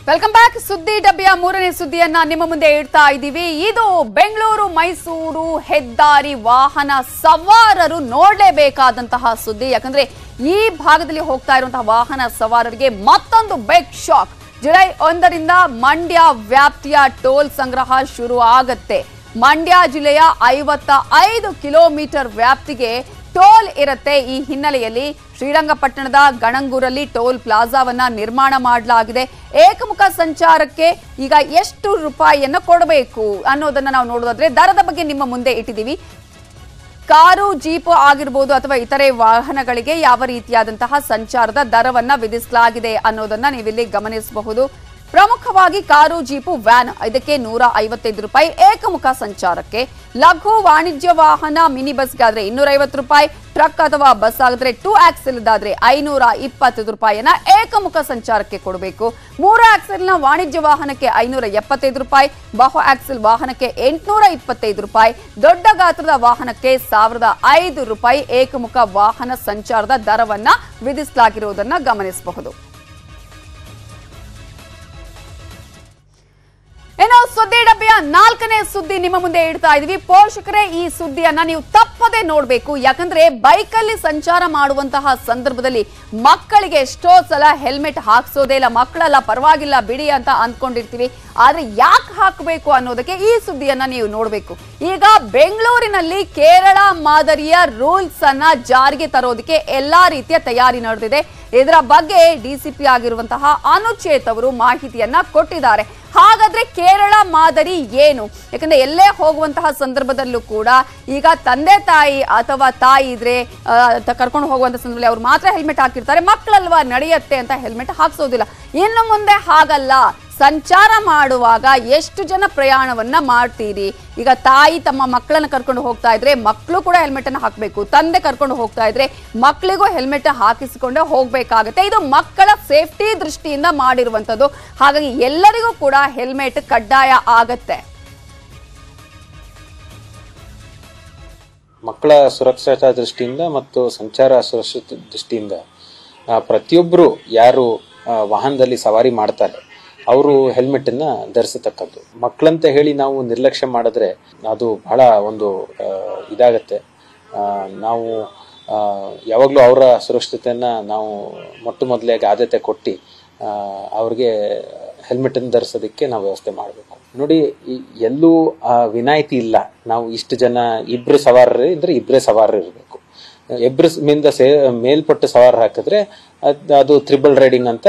Welcome back. ಸುದ್ದಿ ಡಬ್ಬಿಯ ಮೂರನೇ ಸುದ್ದಿಯನ್ನ ನಿಮ್ಮ ಮುಂದೆ ಇಡ್ತಾ ಇದ್ದೀವಿ. ಇದು ಬೆಂಗಳೂರು ಮೈಸೂರು ಹೆದ್ದಾರಿ ವಾಹನ ಸವಾರರು ನೋಡಲೇಬೇಕಾದಂತಹ ಸುದ್ದಿ. ಯಾಕಂದ್ರೆ ಈ ಭಾಗದಲ್ಲಿ ಹೋಗ್ತಾ ಇರುವಂತಹ ವಾಹನ ಸವಾರರಿಗೆ ಮತ್ತೊಂದು ಬಿಗ್ ಶಾಕ್. ಜುಲೈ 1ರಿಂದ ಮಂಡ್ಯ ವ್ಯಾಪ್ತಿಯ ಟೋಲ್ ಸಂಗ್ರಹ ಶುರು ಆಗತ್ತೆ. ಮಂಡ್ಯ ಜಿಲ್ಲೆಯ 55 ಕಿಲೋಮೀಟರ್ ವ್ಯಾಪ್ತಿಗೆ ಟೋಲ್ ಇರುತ್ತೆ. ಈ ಹಿನ್ನೆಲೆಯಲ್ಲಿ ಶ್ರೀರಂಗಪಟ್ಟಣದ ಗಣಂಗೂರಲ್ಲಿ ಟೋಲ್ ಪ್ಲಾಜಾವನ್ನ ನಿರ್ಮಾಣ ಮಾಡಲಾಗಿದೆ. ಏಕಮುಖ ಸಂಚಾರಕ್ಕೆ ಈಗ ಎಷ್ಟು ರೂಪಾಯಿಯನ್ನು ಕೊಡಬೇಕು ಅನ್ನೋದನ್ನ ನಾವು ನೋಡೋದಾದ್ರೆ ದರದ ಬಗ್ಗೆ ನಿಮ್ಮ ಮುಂದೆ ಇಟ್ಟಿದ್ದೀವಿ. ಕಾರು, ಜೀಪು ಆಗಿರಬಹುದು ಅಥವಾ ಇತರೆ ವಾಹನಗಳಿಗೆ ಯಾವ ರೀತಿಯಾದಂತಹ ಸಂಚಾರದ ದರವನ್ನ ವಿಧಿಸಲಾಗಿದೆ ಅನ್ನೋದನ್ನ ನೀವಿಲ್ಲಿ ಗಮನಿಸಬಹುದು. ಪ್ರಮುಖವಾಗಿ ಕಾರು, ಜೀಪು, ವ್ಯಾನ್ ಇದಕ್ಕೆ 155 ರೂಪಾಯಿ ಏಕಮುಖ ಸಂಚಾರಕ್ಕೆ. ಲಘು ವಾಣಿಜ್ಯ ವಾಹನ ಮಿನಿ ಬಸ್ಗಾದ್ರೆ 250 ರೂಪಾಯಿ, ಟ್ರಕ್ ಅಥವಾ ಬಸ್ ಆಗಿದ್ರೆ 2 ಆಕ್ಸೆಲ್ ಆದ್ರೆ 525 ರೂಪಾಯಿಯನ್ನ ಏಕಮುಖ ಸಂಚಾರಕ್ಕೆ ಕೊಡಬೇಕು. 3 ಆಕ್ಸೆಲ್ನ ವಾಣಿಜ್ಯ ವಾಹನಕ್ಕೆ 575 ರೂಪಾಯಿ, ಬಹು ಆಕ್ಸೆಲ್ ವಾಹನಕ್ಕೆ 825 ರೂಪಾಯಿ, ದೊಡ್ಡ ಗಾತ್ರದ ವಾಹನಕ್ಕೆ 1005 ರೂಪಾಯಿ ಏಕಮುಖ ವಾಹನ ಸಂಚಾರದ ದರವನ್ನ ವಿಧಿಸಲಾಗಿರುವುದನ್ನು ಗಮನಿಸಬಹುದು. ಏನೋ ಸುದ್ದಿ ಡಬ್ಬಿಯ 4ನೇ ಸುದ್ದಿ ನಿಮ್ಮ ಮುಂದೆ ಇಡ್ತಾ ಇದೀವಿ. ಪೋಷಕರೇ, ಈ ಸುದ್ದಿಯನ್ನ ನೀವು ತಪ್ಪದೆ ನೋಡ್ಬೇಕು. ಯಾಕಂದ್ರೆ ಬೈಕಲ್ಲಿ ಸಂಚಾರ ಮಾಡುವಂತಹ ಸಂದರ್ಭದಲ್ಲಿ ಮಕ್ಕಳಿಗೆ ಎಷ್ಟೋ ಸಲ ಹೆಲ್ಮೆಟ್ ಹಾಕ್ಸೋದೇ ಇಲ್ಲ. ಮಕ್ಕಳೆಲ್ಲ ಪರವಾಗಿಲ್ಲ ಬಿಡಿ ಅಂತ ಅಂದ್ಕೊಂಡಿರ್ತೀವಿ. ಆದ್ರೆ ಯಾಕೆ ಹಾಕಬೇಕು ಅನ್ನೋದಕ್ಕೆ ಈ ಸುದ್ದಿಯನ್ನ ನೀವು ನೋಡ್ಬೇಕು. ಈಗ ಬೆಂಗಳೂರಿನಲ್ಲಿ ಕೇರಳ ಮಾದರಿಯ ರೂಲ್ಸ್ ಅನ್ನ ಜಾರಿಗೆ ತರೋದಕ್ಕೆ ಎಲ್ಲಾ ರೀತಿಯ ತಯಾರಿ ನಡೆದಿದೆ. ಇದರ ಬಗ್ಗೆ ಡಿಸಿಪಿ ಆಗಿರುವಂತಹ ಅನುಚೇತ್ ಅವರು ಮಾಹಿತಿಯನ್ನ ಕೊಟ್ಟಿದ್ದಾರೆ. ಹಾಗಾದ್ರೆ ಕೇರಳ ಮಾದರಿ ಏನು? ಯಾಕಂದ್ರೆ ಎಲ್ಲೇ ಹೋಗುವಂತಹ ಸಂದರ್ಭದಲ್ಲೂ ಕೂಡ ಈಗ ತಂದೆ ತಾಯಿ ಅಥವಾ ತಾಯಿ ಇದ್ರೆ ಕರ್ಕೊಂಡು ಹೋಗುವಂತ ಸಂದರ್ಭದಲ್ಲಿ ಅವ್ರು ಮಾತ್ರ ಹೆಲ್ಮೆಟ್ ಹಾಕಿರ್ತಾರೆ. ಮಕ್ಕಳಲ್ವಾ ನಡೆಯುತ್ತೆ ಅಂತ ಹೆಲ್ಮೆಟ್ ಹಾಕ್ಸೋದಿಲ್ಲ. ಇನ್ನು ಮುಂದೆ ಹಾಗಲ್ಲ. ಸಂಚಾರ ಮಾಡುವಾಗ ಎಷ್ಟು ಜನ ಪ್ರಯಾಣವನ್ನ ಮಾಡ್ತೀರಿ? ಈಗ ತಾಯಿ ತಮ್ಮ ಮಕ್ಕಳನ್ನ ಕರ್ಕೊಂಡು ಹೋಗ್ತಾ ಇದ್ರೆ ಮಕ್ಕಳು ಕೂಡ ಹೆಲ್ಮೆಟ್ ಅನ್ನು ಹಾಕಬೇಕು. ತಂದೆ ಕರ್ಕೊಂಡು ಹೋಗ್ತಾ ಇದ್ರೆ ಮಕ್ಕಳಿಗೂ ಹೆಲ್ಮೆಟ್ ಹಾಕಿಸಿಕೊಂಡೇ ಹೋಗ್ಬೇಕಾಗತ್ತೆ. ಇದು ಮಕ್ಕಳ ಸೇಫ್ಟಿ ದೃಷ್ಟಿಯಿಂದ ಮಾಡಿರುವಂತದ್ದು. ಹಾಗಾಗಿ ಎಲ್ಲರಿಗೂ ಕೂಡ ಹೆಲ್ಮೆಟ್ ಕಡ್ಡಾಯ ಆಗತ್ತೆ. ಮಕ್ಕಳ ಸುರಕ್ಷತಾ ದೃಷ್ಟಿಯಿಂದ ಮತ್ತು ಸಂಚಾರ ಸುರಕ್ಷತೆ ದೃಷ್ಟಿಯಿಂದ ಪ್ರತಿಯೊಬ್ಬರು ಯಾರು ವಾಹನದಲ್ಲಿ ಸವಾರಿ ಮಾಡ್ತಾರೆ ಅವರು ಹೆಲ್ಮೆಟ್ ಅನ್ನ ಧರಿಸತಕ್ಕದ್ದು. ಮಕ್ಕಳಂತ ಹೇಳಿ ನಾವು ನಿರ್ಲಕ್ಷ್ಯ ಮಾಡಿದ್ರೆ ಅದು ಬಹಳ ಒಂದು ಇದಾಗತ್ತೆ. ನಾವು ಯಾವಾಗಲೂ ಅವರ ಸುರಕ್ಷತೆಯನ್ನ ನಾವು ಮೊದಲಿಗೆ ಆದ್ಯತೆ ಕೊಟ್ಟು ಅವ್ರಿಗೆ ಹೆಲ್ಮೆಟ್ ಅನ್ನು ಧರಿಸೋದಕ್ಕೆ ನಾವು ವ್ಯವಸ್ಥೆ ಮಾಡಬೇಕು. ನೋಡಿ, ಎಲ್ಲೂ ವಿನಾಯಿತಿ ಇಲ್ಲ. ನಾವು ಇಷ್ಟು ಜನ ಇಬ್ರು ಸವಾರರು ಇದ್ರೆ ಇಬ್ಬರೇ ಸವಾರರು ಇರಬೇಕು. ಇಬ್ಬರಿಂದ ಮೇಲ್ಪಟ್ಟು ಸವಾರ ಹಾಕಿದ್ರೆ ಅದು ತ್ರಿಬಲ್ ರೈಡಿಂಗ್ ಅಂತ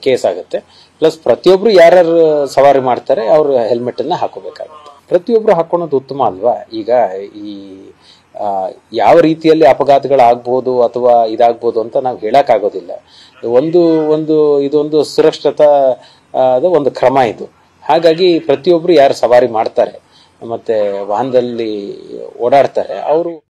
ಕೇಸ್ ಆಗುತ್ತೆ. ಪ್ಲಸ್ ಪ್ರತಿಯೊಬ್ರು ಯಾರ್ಯಾರು ಸವಾರಿ ಮಾಡ್ತಾರೆ ಅವ್ರು ಹೆಲ್ಮೆಟ್ ಅನ್ನ ಹಾಕೋಬೇಕಾಗುತ್ತೆ. ಪ್ರತಿಯೊಬ್ರು ಹಾಕೊಳ್ಳೋದು ಉತ್ತಮ ಅಲ್ವಾ? ಈಗ ಈ ಯಾವ ರೀತಿಯಲ್ಲಿ ಅಪಘಾತಗಳಾಗ್ಬೋದು ಅಥವಾ ಇದಾಗ್ಬೋದು ಅಂತ ನಾವು ಹೇಳಕ್ ಆಗೋದಿಲ್ಲ. ಇದೊಂದು ಸುರಕ್ಷತಾ ಒಂದು ಕ್ರಮ ಇದು. ಹಾಗಾಗಿ ಪ್ರತಿಯೊಬ್ರು ಯಾರು ಸವಾರಿ ಮಾಡ್ತಾರೆ ಮತ್ತೆ ವಾಹನದಲ್ಲಿ ಓಡಾಡ್ತಾರೆ ಅವರು